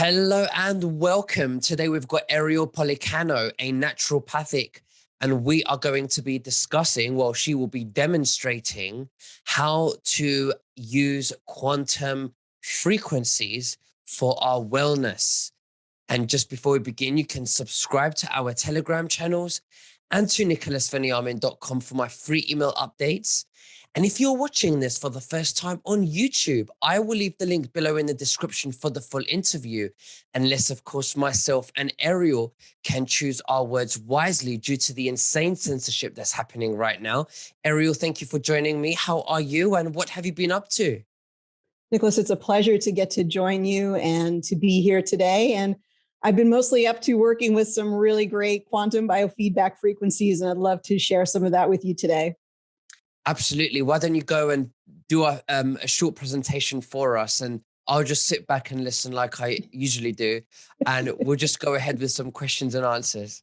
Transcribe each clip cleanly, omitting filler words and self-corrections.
Hello and welcome. Today we've got Ariel Policano, a naturopathic, and we are going to be discussing, well, she will be demonstrating how to use quantum frequencies for our wellness. And just before we begin, you can subscribe to our Telegram channels and to nicholasveniamin.com for my free email updates. And if you're watching this for the first time on YouTube, I will leave the link below in the description for the full interview, unless, of course, myself and Ariel can choose our words wisely due to the insane censorship that's happening right now. Ariel, thank you for joining me. How are you and what have you been up to? Nicholas, it's a pleasure to get to join you and to be here today. And I've been mostly up to working with some really great quantum biofeedback frequencies, and I'd love to share some of that with you today. Absolutely. Why don't you go and do a short presentation for us, and I'll just sit back and listen like I usually do, and we'll just go ahead with some questions and answers.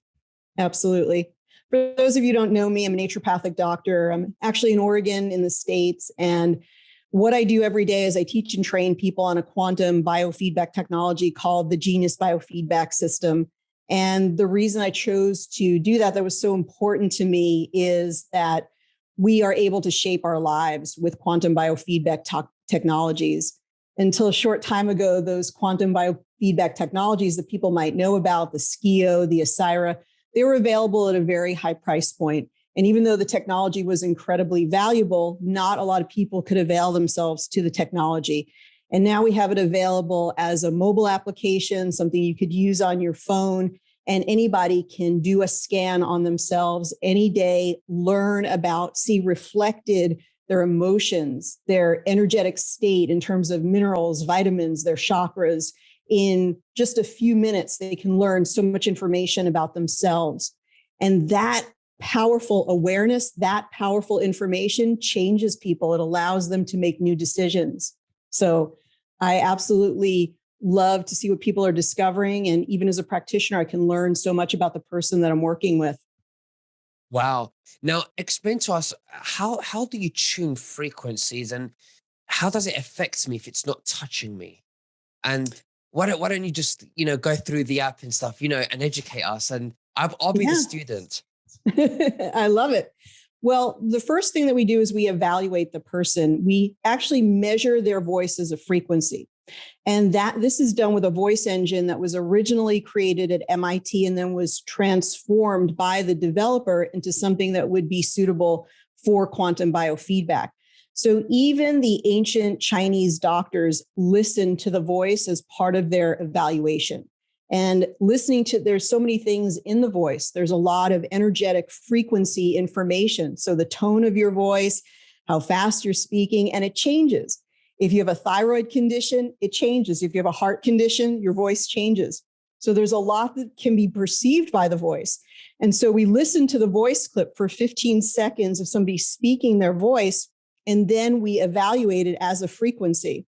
Absolutely. For those of you who don't know me, I'm a naturopathic doctor. I'm actually in Oregon in the States. And what I do every day is I teach and train people on a quantum biofeedback technology called the Genius Biofeedback System. And the reason I chose to do that was so important to me is that we are able to shape our lives with quantum biofeedback technologies. Until a short time ago, those quantum biofeedback technologies that people might know about, the SKIO, the Asira, they were available at a very high price point. And even though the technology was incredibly valuable, not a lot of people could avail themselves to the technology. And now we have it available as a mobile application, something you could use on your phone, and anybody can do a scan on themselves any day, learn about, see reflected their emotions, their energetic state in terms of minerals, vitamins, their chakras. In just a few minutes, they can learn so much information about themselves. And that powerful awareness, that powerful information changes people. It allows them to make new decisions. So I absolutely love to see what people are discovering. And even as a practitioner, I can learn so much about the person that I'm working with. Wow. Now, explain to us, how do you tune frequencies, and how does it affect me if it's not touching me? And why don't you just, go through the app and stuff, and educate us, and I'll be the student. I love it. Well, the first thing that we do is we evaluate the person. We actually measure their voice as a frequency. And this is done with a voice engine that was originally created at MIT and then was transformed by the developer into something that would be suitable for quantum biofeedback. So even the ancient Chinese doctors listened to the voice as part of their evaluation. And there's so many things in the voice. There's a lot of energetic frequency information. So the tone of your voice, how fast you're speaking, and it changes. If you have a thyroid condition, it changes. If you have a heart condition, your voice changes. So there's a lot that can be perceived by the voice. And so we listen to the voice clip for 15 seconds of somebody speaking their voice, and then we evaluate it as a frequency.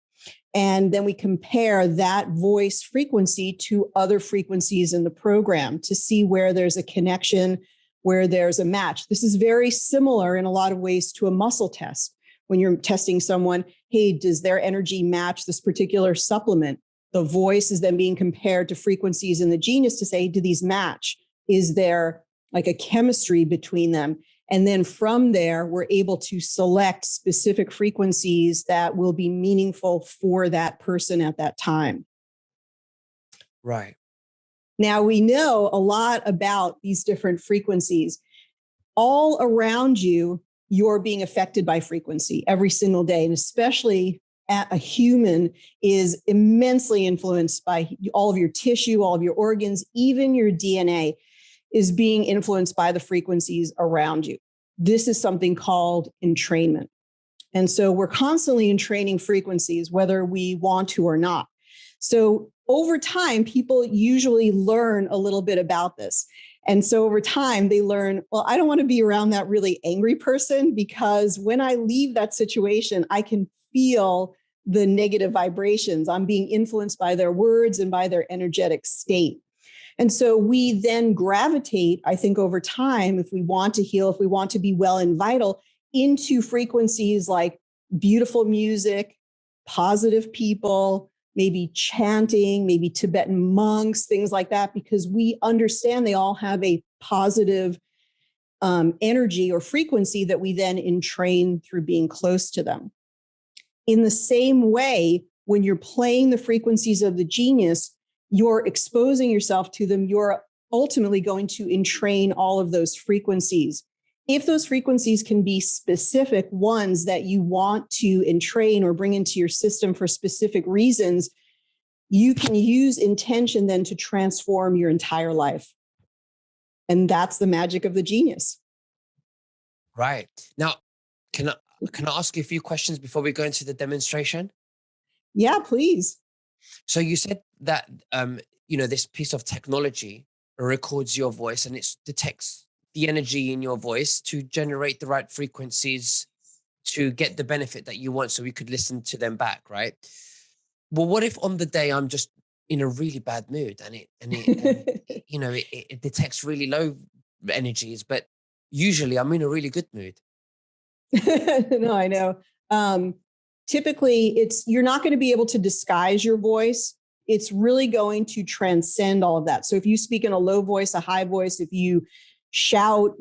And then we compare that voice frequency to other frequencies in the program to see where there's a connection, where there's a match. This is very similar in a lot of ways to a muscle test. When you're testing someone, hey, does their energy match this particular supplement? The voice is then being compared to frequencies in the Genius to say, do these match? Is there like a chemistry between them? And then from there, we're able to select specific frequencies that will be meaningful for that person at that time. Right. Now, we know a lot about these different frequencies. All around you, you're being affected by frequency every single day. And especially a human is immensely influenced by all of your tissue, all of your organs, even your DNA is being influenced by the frequencies around you. This is something called entrainment. And so we're constantly entraining frequencies, whether we want to or not. So over time, people usually learn a little bit about this. And so over time, they learn, well, I don't want to be around that really angry person, because when I leave that situation, I can feel the negative vibrations. I'm being influenced by their words and by their energetic state. And so we then gravitate, I think, over time, if we want to heal, if we want to be well and vital, into frequencies like beautiful music, positive people, maybe chanting, maybe Tibetan monks, things like that, because we understand they all have a positive energy or frequency that we then entrain through being close to them. In the same way, when you're playing the frequencies of the genius, you're exposing yourself to them. You're ultimately going to entrain all of those frequencies. If those frequencies can be specific ones that you want to entrain or bring into your system for specific reasons, you can use intention then to transform your entire life. And that's the magic of the genius. Right. Now, can I ask you a few questions before we go into the demonstration? Yeah, please. So you said that this piece of technology records your voice and it detects the energy in your voice to generate the right frequencies to get the benefit that you want, so we could listen to them back, right? Well, what if on the day I'm just in a really bad mood and it detects really low energies, but usually I'm in a really good mood. No, I know. Typically, you're not going to be able to disguise your voice. It's really going to transcend all of that. So if you speak in a low voice, a high voice, if you shout,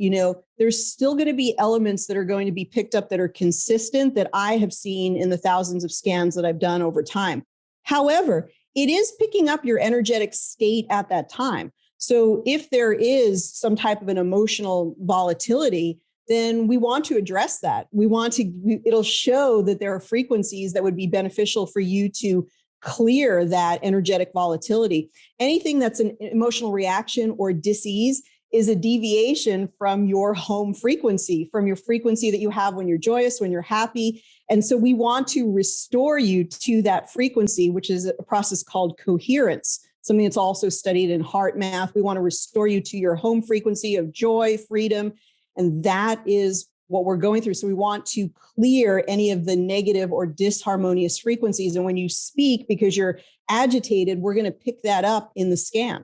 there's still going to be elements that are going to be picked up that are consistent that I have seen in the thousands of scans that I've done over time. However, it is picking up your energetic state at that time. So if there is some type of an emotional volatility, then we want to address that. It'll show that there are frequencies that would be beneficial for you to clear that energetic volatility. Anything that's an emotional reaction or dis-ease is a deviation from your home frequency, from your frequency that you have when you're joyous, when you're happy. And so we want to restore you to that frequency, which is a process called coherence, something that's also studied in heart math. We want to restore you to your home frequency of joy, freedom. And that is what we're going through. So we want to clear any of the negative or disharmonious frequencies. And when you speak, because you're agitated, we're going to pick that up in the scan.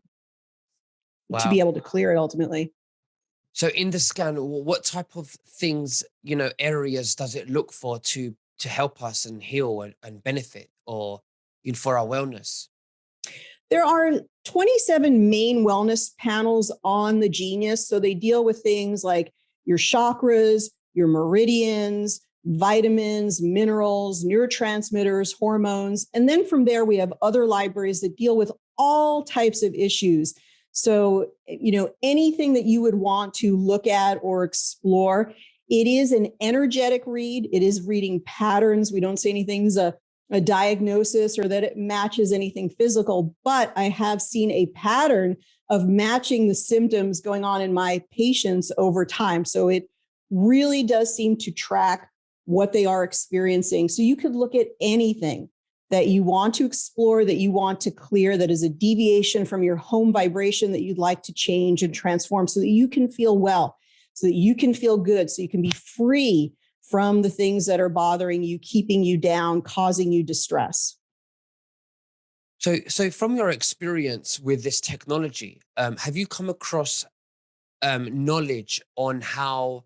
Wow. To be able to clear it ultimately. So in the scan, what type of things, areas does it look for to help us and heal and benefit or for our wellness? There are 27 main wellness panels on the Genius. So they deal with things like your chakras, your meridians, vitamins, minerals, neurotransmitters, hormones. And then from there, we have other libraries that deal with all types of issues. So, anything that you would want to look at or explore, it is an energetic read. It is reading patterns. We don't say anything's a diagnosis or that it matches anything physical, but I have seen a pattern of matching the symptoms going on in my patients over time. So it really does seem to track what they are experiencing. So you could look at anything that you want to explore, that you want to clear, that is a deviation from your home vibration that you'd like to change and transform so that you can feel well, so that you can feel good, so you can be free from the things that are bothering you, keeping you down, causing you distress. So from your experience with this technology, have you come across knowledge on how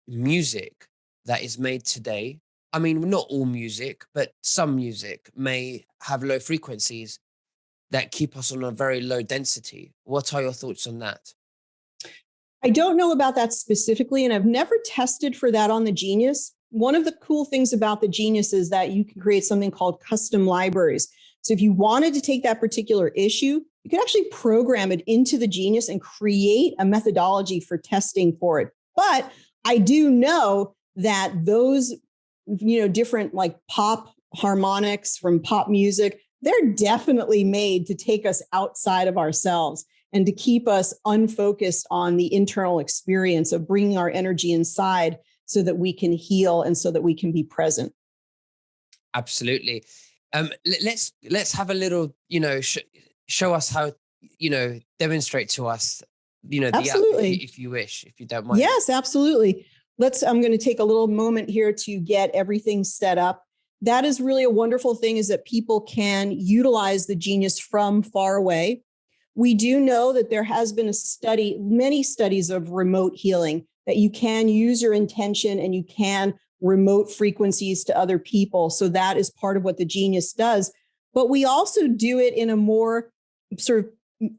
music that is made today, I mean, not all music, but some music may have low frequencies that keep us on a very low density? What are your thoughts on that? I don't know about that specifically, and I've never tested for that on the Genius. One of the cool things about the Genius is that you can create something called custom libraries. So if you wanted to take that particular issue, you could actually program it into the Genius and create a methodology for testing for it. But I do know that those, different like pop harmonics from pop music, they're definitely made to take us outside of ourselves and to keep us unfocused on the internal experience of bringing our energy inside so that we can heal and so that we can be present. Absolutely. Let's have a little, show us how, demonstrate to us, the absolutely. app, if you wish, if you don't mind. Yes, absolutely. I'm going to take a little moment here to get everything set up. That is really a wonderful thing, is that people can utilize the Genius from far away. We do know that there has been many studies of remote healing, that you can use your intention and you can remote frequencies to other people. So that is part of what the Genius does. but we also do it in a more sort of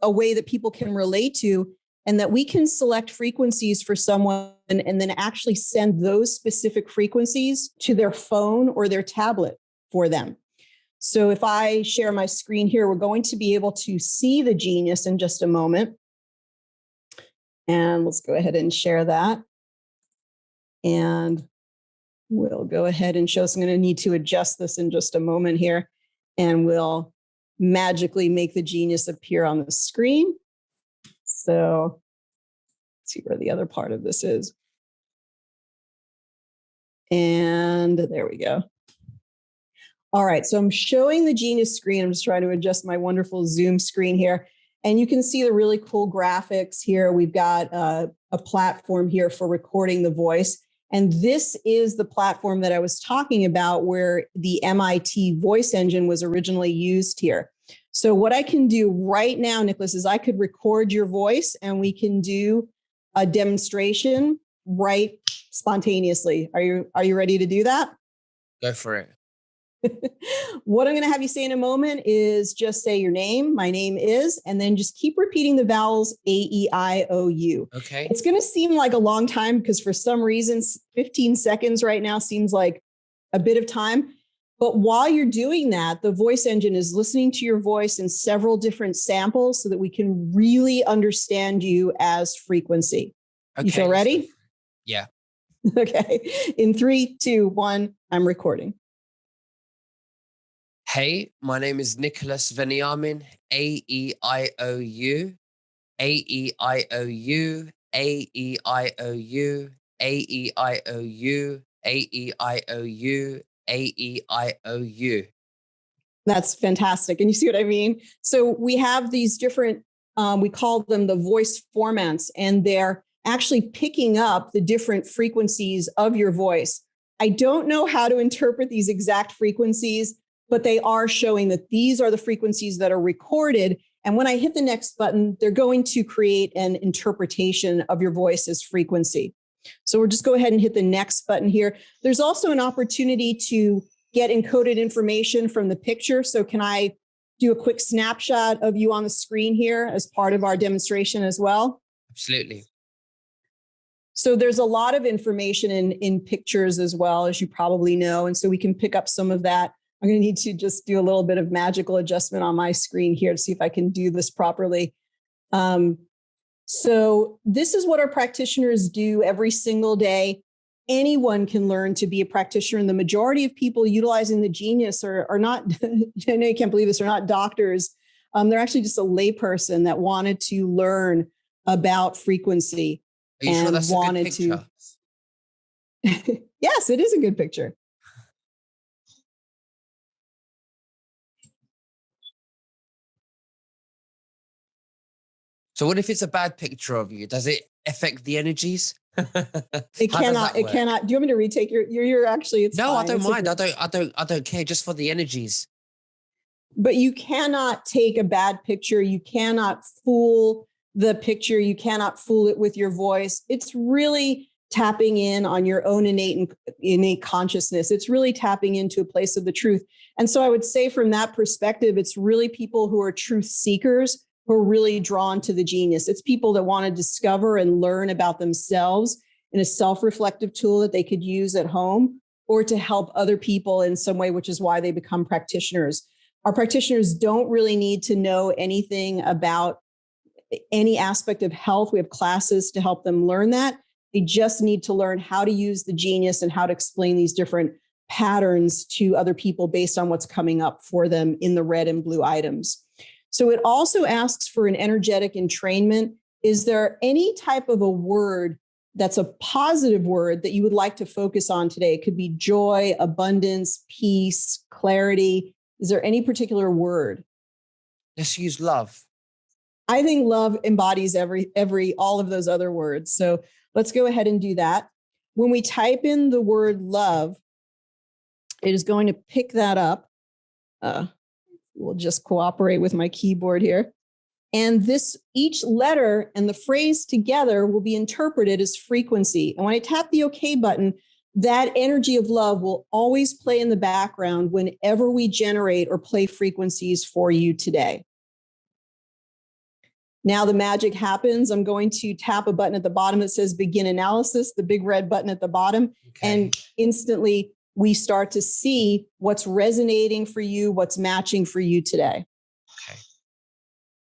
a way that people can relate to, and that we can select frequencies for someone and then actually send those specific frequencies to their phone or their tablet for them. So if I share my screen here, we're going to be able to see the genius in just a moment. And let's go ahead and share that. And we'll go ahead and show us. I'm going to need to adjust this in just a moment here, and we'll magically make the genius appear on the screen. So let's see where the other part of this is. And there we go. All right, so I'm showing the genius screen. I'm just trying to adjust my wonderful Zoom screen here. And you can see the really cool graphics here. We've got a platform here for recording the voice. And this is the platform that I was talking about where the MIT voice engine was originally used here. So what I can do right now, Nicholas, is I could record your voice and we can do a demonstration right spontaneously. Are you ready to do that? Go for it. What I'm going to have you say in a moment is just say your name. My name is, and then just keep repeating the vowels A, E, I, O, U. Okay. It's going to seem like a long time because for some reason, 15 seconds right now seems like a bit of time. But while you're doing that, the voice engine is listening to your voice in several different samples so that we can really understand you as frequency. Okay, you feel ready? Yeah. Okay. In 3, 2, 1, I'm recording. Hey, my name is Nicholas Veniamin, A-E-I-O-U, A-E-I-O-U, A-E-I-O-U, A-E-I-O-U, A-E-I-O-U, A-E-I-O-U. That's fantastic. And you see what I mean? So we have these different, we call them the voice formants, and they're actually picking up the different frequencies of your voice. I don't know how to interpret these exact frequencies, but they are showing that these are the frequencies that are recorded. And when I hit the next button, they're going to create an interpretation of your voice as frequency. So we'll just go ahead and hit the next button here. There's also an opportunity to get encoded information from the picture. So can I do a quick snapshot of you on the screen here as part of our demonstration as well? Absolutely. So there's a lot of information in pictures as well, as you probably know. And so we can pick up some of that. I'm going to need to just do a little bit of magical adjustment on my screen here to see if I can do this properly. So this is what our practitioners do every single day. Anyone can learn to be a practitioner, and the majority of people utilizing the genius are not, I know you can't believe this, are not doctors. They're actually just a layperson that wanted to learn about frequency. Are you sure that's a good picture? Yes, it is a good picture. So what if it's a bad picture of you? Does it affect the energies? It cannot. It cannot. Do you want me to retake your actually? It's no, fine. I don't mind. I don't care. Just for the energies. But you cannot take a bad picture. You cannot fool the picture. You cannot fool it with your voice. It's really tapping in on your own innate consciousness. It's really tapping into a place of the truth. And so I would say from that perspective, it's really people who are truth seekers who are really drawn to the genius. It's people that want to discover and learn about themselves in a self-reflective tool that they could use at home or to help other people in some way, which is why they become practitioners. Our practitioners don't really need to know anything about any aspect of health. We have classes to help them learn that. They just need to learn how to use the genius and how to explain these different patterns to other people based on what's coming up for them in the red and blue items. So it also asks for an energetic entrainment. Is there any type of a word that's a positive word that you would like to focus on today? It could be joy, abundance, peace, clarity. Is there any particular word? Let's use love. I think love embodies all of those other words. So let's go ahead and do that. When we type in the word love, it is going to pick that up. We'll just cooperate with my keyboard here. And each letter and the phrase together will be interpreted as frequency. And when I tap the OK button, that energy of love will always play in the background whenever we generate or play frequencies for you today. Now the magic happens. I'm going to tap a button at the bottom that says begin analysis, the big red button at the bottom, and instantly we start to see what's resonating for you, what's matching for you today. Okay.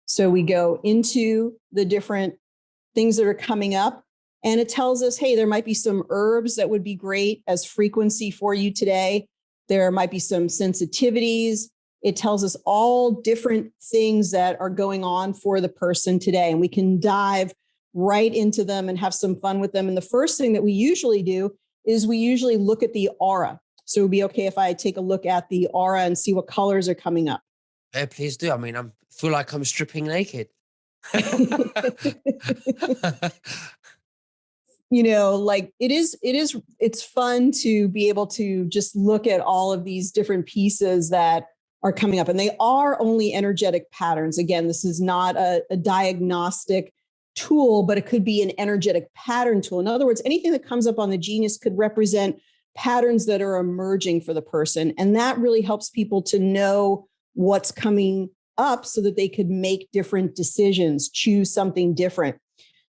So we go into the different things that are coming up, and it tells us, hey, there might be some herbs that would be great as frequency for you today. There might be some sensitivities. It tells us all different things that are going on for the person today, and we can dive right into them and have some fun with them. And the first thing that we usually do is we usually look at the aura. So it would be okay if I take a look at the aura and see what colors are coming up. Yeah, please do. I mean, I feel like I'm stripping naked. You know, like it's fun to be able to just look at all of these different pieces that are coming up, and they are only energetic patterns. Again, this is not a diagnostic tool, but it could be an energetic pattern tool. In other words, anything that comes up on the genius could represent patterns that are emerging for the person. And that really helps people to know what's coming up so that they could make different decisions, choose something different.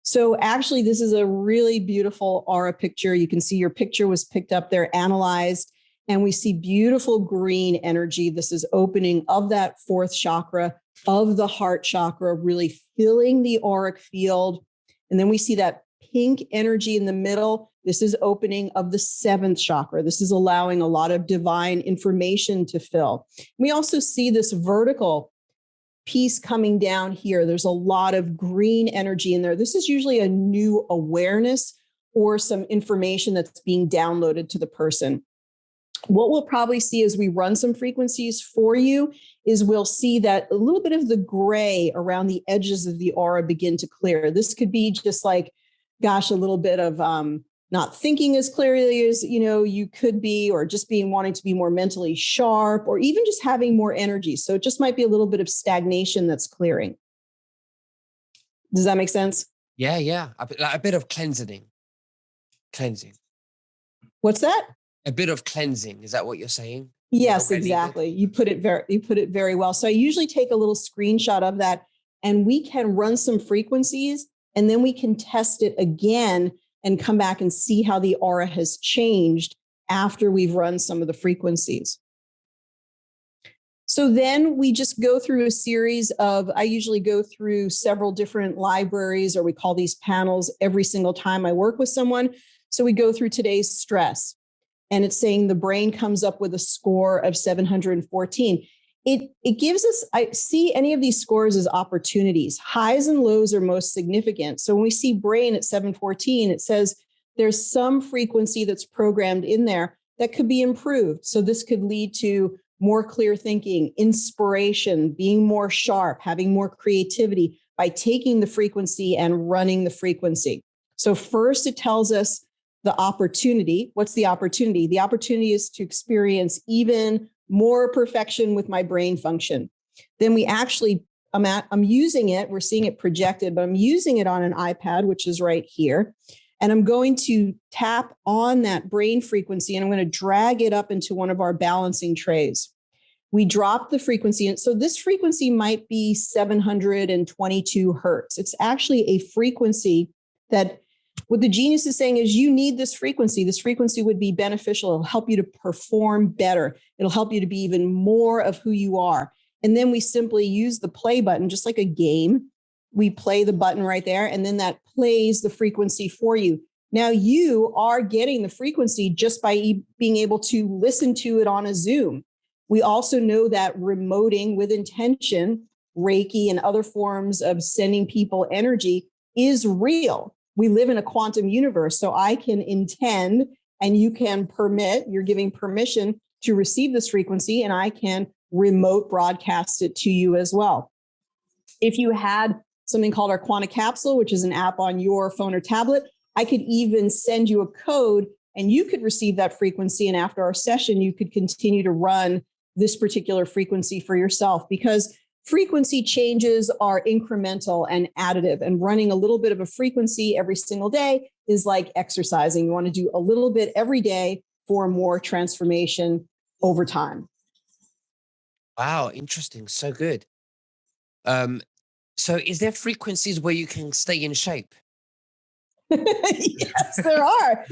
So actually, this is a really beautiful aura picture. You can see your picture was picked up there, analyzed, and we see beautiful green energy. This is opening of that fourth chakra of the heart chakra, really filling the auric field. And then we see that pink energy in the middle. This is opening of the seventh chakra. This is allowing a lot of divine information to fill. We also see this vertical piece coming down here. There's a lot of green energy in there. This is usually a new awareness or some information that's being downloaded to the person. What we'll probably see as we run some frequencies for you is we'll see that a little bit of the gray around the edges of the aura begin to clear. This could be just like, gosh, a little bit of not thinking as clearly as you could be, or just wanting to be more mentally sharp, or even just having more energy. So it just might be a little bit of stagnation that's clearing. Does that make sense? Yeah. A bit of cleansing. What's that? A bit of cleansing. Is that what you're saying? Yes, exactly. You put it very well. So I usually take a little screenshot of that, and we can run some frequencies, and then we can test it again and come back and see how the aura has changed after we've run some of the frequencies. So then we just go through a series I usually go through several different libraries, or we call these panels, every single time I work with someone. So we go through today's stress, and it's saying the brain comes up with a score of 714. It gives us, I see any of these scores as opportunities. Highs and lows are most significant. So when we see brain at 714, it says there's some frequency that's programmed in there that could be improved. So this could lead to more clear thinking, inspiration, being more sharp, having more creativity by taking the frequency and running the frequency. So first it tells us the opportunity. What's the opportunity? The opportunity is to experience even more perfection with my brain function. Then I'm using it, we're seeing it projected, but I'm using it on an iPad, which is right here. And I'm going to tap on that brain frequency, and I'm going to drag it up into one of our balancing trays. We drop the frequency. And so this frequency might be 722 hertz. It's actually a frequency that what the genius is saying is you need this frequency. This frequency would be beneficial. It'll help you to perform better. It'll help you to be even more of who you are. And then we simply use the play button, just like a game. We play the button right there, and then that plays the frequency for you. Now you are getting the frequency just by being able to listen to it on a Zoom. We also know that remoting with intention, Reiki and other forms of sending people energy is real. We live in a quantum universe, so I can intend and you can permit, you're giving permission to receive this frequency, and I can remote broadcast it to you as well. If you had something called our Quanta Capsule, which is an app on your phone or tablet, I could even send you a code and you could receive that frequency. And after our session, you could continue to run this particular frequency for yourself, because frequency changes are incremental and additive, and running a little bit of a frequency every single day is like exercising. You want to do a little bit every day for more transformation over time. Wow, interesting. So good. Um, so is there frequencies where you can stay in shape? Yes, there are.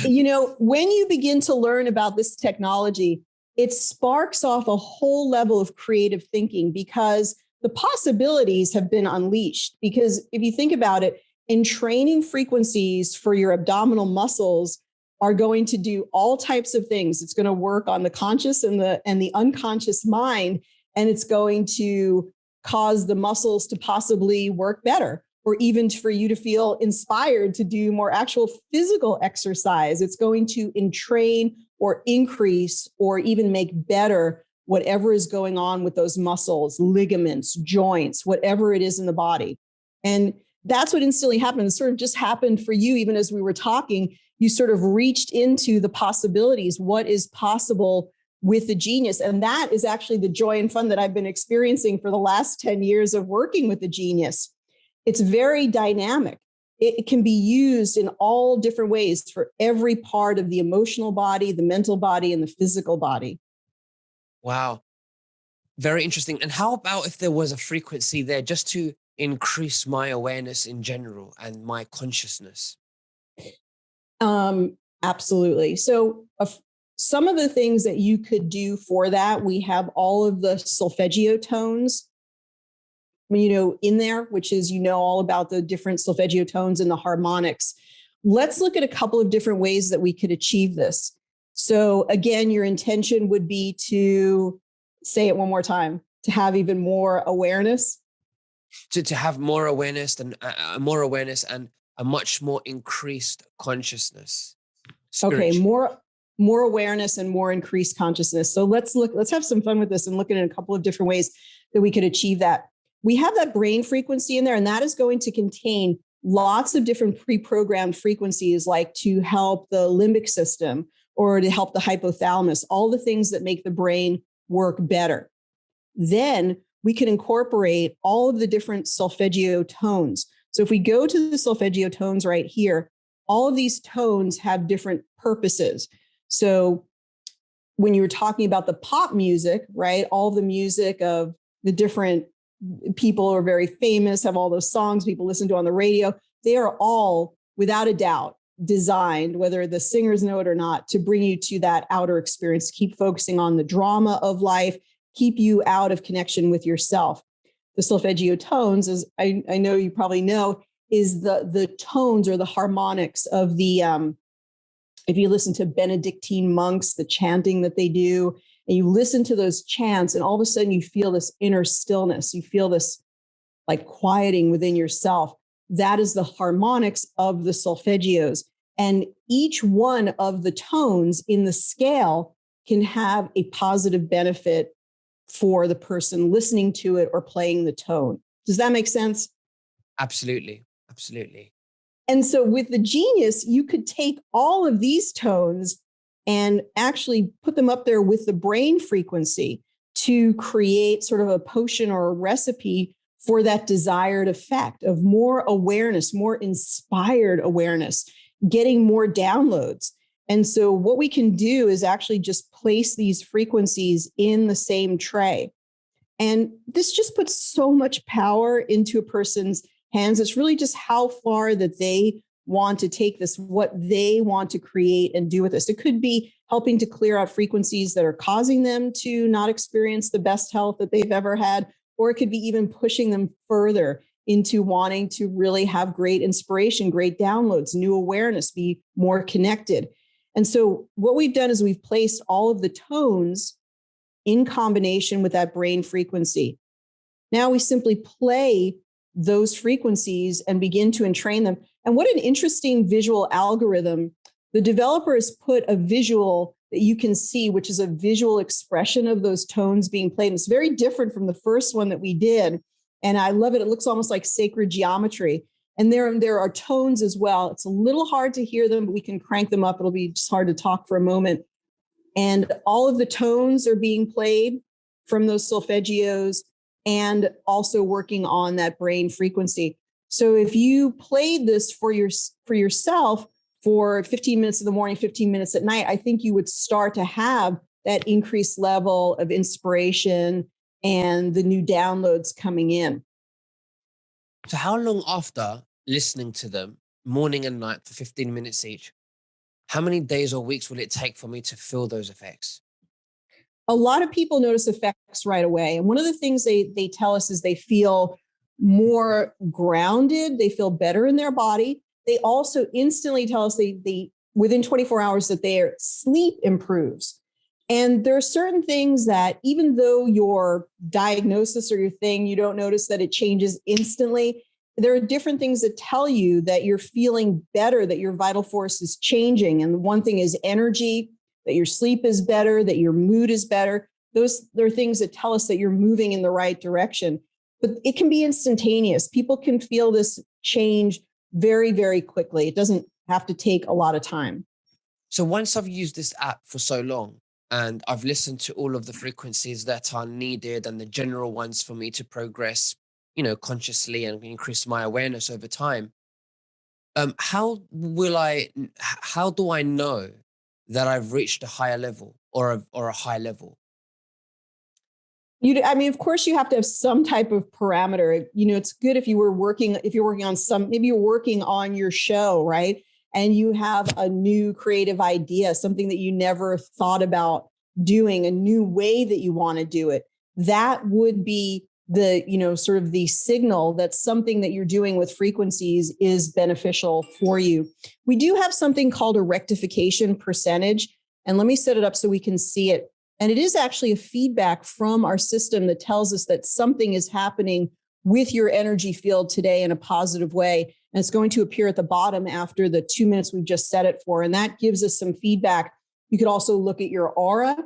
You know, when you begin to learn about this technology, it sparks off a whole level of creative thinking because the possibilities have been unleashed. Because if you think about it, in training frequencies for your abdominal muscles are going to do all types of things. It's going to work on the conscious and the unconscious mind, and it's going to cause the muscles to possibly work better, or even for you to feel inspired to do more actual physical exercise. It's going to entrain or increase or even make better whatever is going on with those muscles, ligaments, joints, whatever it is in the body. And that's what instantly happened. It sort of just happened for you, even as we were talking. You sort of reached into the possibilities, what is possible with the Genius. And that is actually the joy and fun that I've been experiencing for the last 10 years of working with the Genius. It's very dynamic. It can be used in all different ways for every part of the emotional body, the mental body, and the physical body. Wow, very interesting. And how about if there was a frequency there just to increase my awareness in general and my consciousness? Absolutely. So some of the things that you could do for that, we have all of the solfeggio tones, in there, which is, all about the different solfeggio tones and the harmonics. Let's look at a couple of different ways that we could achieve this. So again, your intention would be to say it one more time, to have even more awareness. To have more awareness and a much more increased consciousness. Okay, Spiritually. more awareness and more increased consciousness. So let's have some fun with this and look at a couple of different ways that we could achieve that. We have that brain frequency in there, and that is going to contain lots of different pre-programmed frequencies, like to help the limbic system or to help the hypothalamus, all the things that make the brain work better. Then we can incorporate all of the different solfeggio tones. So if we go to the solfeggio tones right here, all of these tones have different purposes. So when you were talking about the pop music, right, all the music of the different people are very famous, have all those songs people listen to on the radio. They are all, without a doubt, designed, whether the singers know it or not, to bring you to that outer experience, keep focusing on the drama of life, keep you out of connection with yourself. The solfeggio tones, as I know you probably know, is the tones or the harmonics of the, if you listen to Benedictine monks, the chanting that they do, and you listen to those chants, and all of a sudden you feel this inner stillness. You feel this like quieting within yourself. That is the harmonics of the solfeggios. And each one of the tones in the scale can have a positive benefit for the person listening to it or playing the tone. Does that make sense? Absolutely. Absolutely. And so with the Genius, you could take all of these tones and actually put them up there with the brain frequency to create sort of a potion or a recipe for that desired effect of more awareness, more inspired awareness, getting more downloads. And so what we can do is actually just place these frequencies in the same tray. And this just puts so much power into a person's hands. It's really just how far that they want to take this, what they want to create and do with this. It could be helping to clear out frequencies that are causing them to not experience the best health that they've ever had, or it could be even pushing them further into wanting to really have great inspiration, great downloads, new awareness, be more connected. And so what we've done is we've placed all of the tones in combination with that brain frequency. Now we simply play those frequencies and begin to entrain them. And what an interesting visual algorithm. The developers put a visual that you can see, which is a visual expression of those tones being played. And it's very different from the first one that we did. And I love it. It looks almost like sacred geometry. And there are tones as well. It's a little hard to hear them, but we can crank them up. It'll be just hard to talk for a moment. And all of the tones are being played from those solfeggios. and also working on that brain frequency. So if you played this for yourself for 15 minutes in the morning, 15 minutes at night, I think you would start to have that increased level of inspiration and the new downloads coming in. So how long after listening to them, morning and night for 15 minutes each, how many days or weeks will it take for me to feel those effects? A lot of people notice effects right away. And one of the things they tell us is they feel more grounded, they feel better in their body. They also instantly tell us they within 24 hours that their sleep improves. And there are certain things that even though your diagnosis or your thing, you don't notice that it changes instantly. There are different things that tell you that you're feeling better, that your vital force is changing. And one thing is energy, that your sleep is better, that your mood is better. Those are things that tell us that you're moving in the right direction. But it can be instantaneous. People can feel this change very, very quickly. It doesn't have to take a lot of time. So once I've used this app for so long and I've listened to all of the frequencies that are needed and the general ones for me to progress, consciously and increase my awareness over time, how do I know that I've reached a higher level or a high level? I mean, of course, you have to have some type of parameter. It's good if you're working on maybe you're working on your show, right? And you have a new creative idea, something that you never thought about doing, a new way that you want to do it. That would be the, sort of the signal that something that you're doing with frequencies is beneficial for you. We do have something called a rectification percentage. And let me set it up so we can see it. And it is actually a feedback from our system that tells us that something is happening with your energy field today in a positive way. And it's going to appear at the bottom after the 2 minutes we've just set it for. And that gives us some feedback. You could also look at your aura.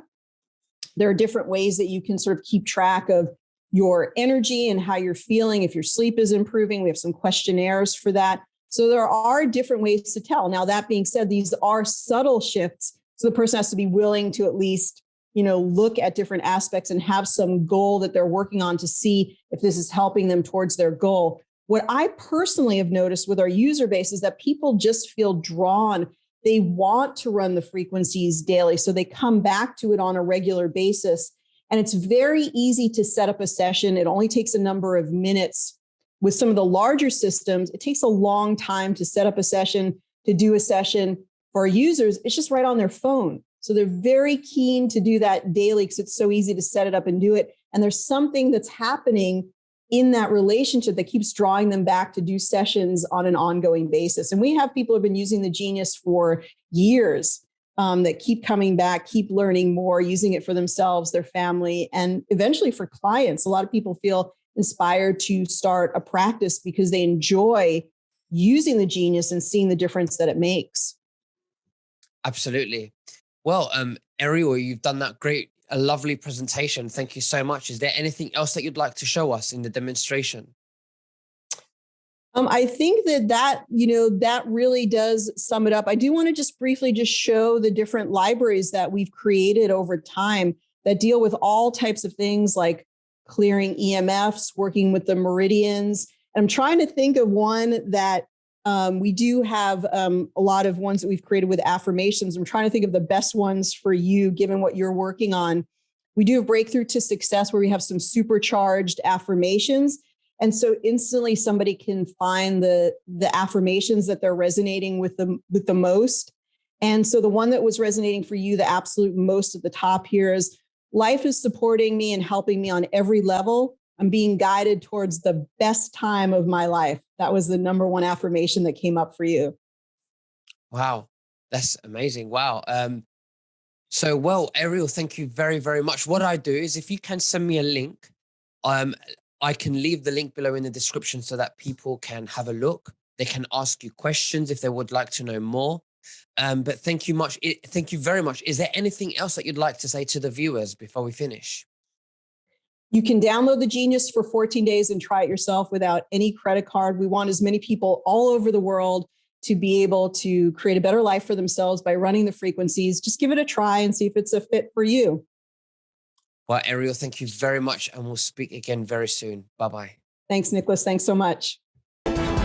There are different ways that you can sort of keep track of your energy and how you're feeling. If your sleep is improving, we have some questionnaires for that. So there are different ways to tell. Now, that being said, these are subtle shifts. So the person has to be willing to at least look at different aspects and have some goal that they're working on to see if this is helping them towards their goal. What I personally have noticed with our user base is that people just feel drawn. They want to run the frequencies daily, so they come back to it on a regular basis. And it's very easy to set up a session. It only takes a number of minutes. With some of the larger systems, it takes a long time to set up a session, to do a session. For our users, it's just right on their phone. So they're very keen to do that daily because it's so easy to set it up and do it. And there's something that's happening in that relationship that keeps drawing them back to do sessions on an ongoing basis. And we have people who have been using the Genius for years that keep coming back, keep learning more, using it for themselves, their family, and eventually for clients. A lot of people feel inspired to start a practice because they enjoy using the Genius and seeing the difference that it makes. Absolutely. Well, Ariel, you've done a lovely presentation. Thank you so much. Is there anything else that you'd like to show us in the demonstration? I think that really does sum it up. I do want to just briefly just show the different libraries that we've created over time that deal with all types of things like clearing EMFs, working with the meridians. And I'm trying to think of one that we do have a lot of ones that we've created with affirmations. I'm trying to think of the best ones for you, given what you're working on. We do have Breakthrough to Success, where we have some supercharged affirmations. And so instantly somebody can find the affirmations that they're resonating with the most. And so the one that was resonating for you, the absolute most at the top here is, life is supporting me and helping me on every level. I'm being guided towards the best time of my life. That was the number one affirmation that came up for you. Wow, that's amazing. Wow. Ariel, thank you very, very much. What I do is, if you can send me a link, I can leave the link below in the description so that people can have a look. They can ask you questions if they would like to know more. But thank you very much. Is there anything else that you'd like to say to the viewers before we finish? You can download the Genius for 14 days and try it yourself without any credit card. We want as many people all over the world to be able to create a better life for themselves by running the frequencies. Just give it a try and see if it's a fit for you. Well, Ariel, thank you very much. And we'll speak again very soon. Bye-bye. Thanks, Nicholas. Thanks so much.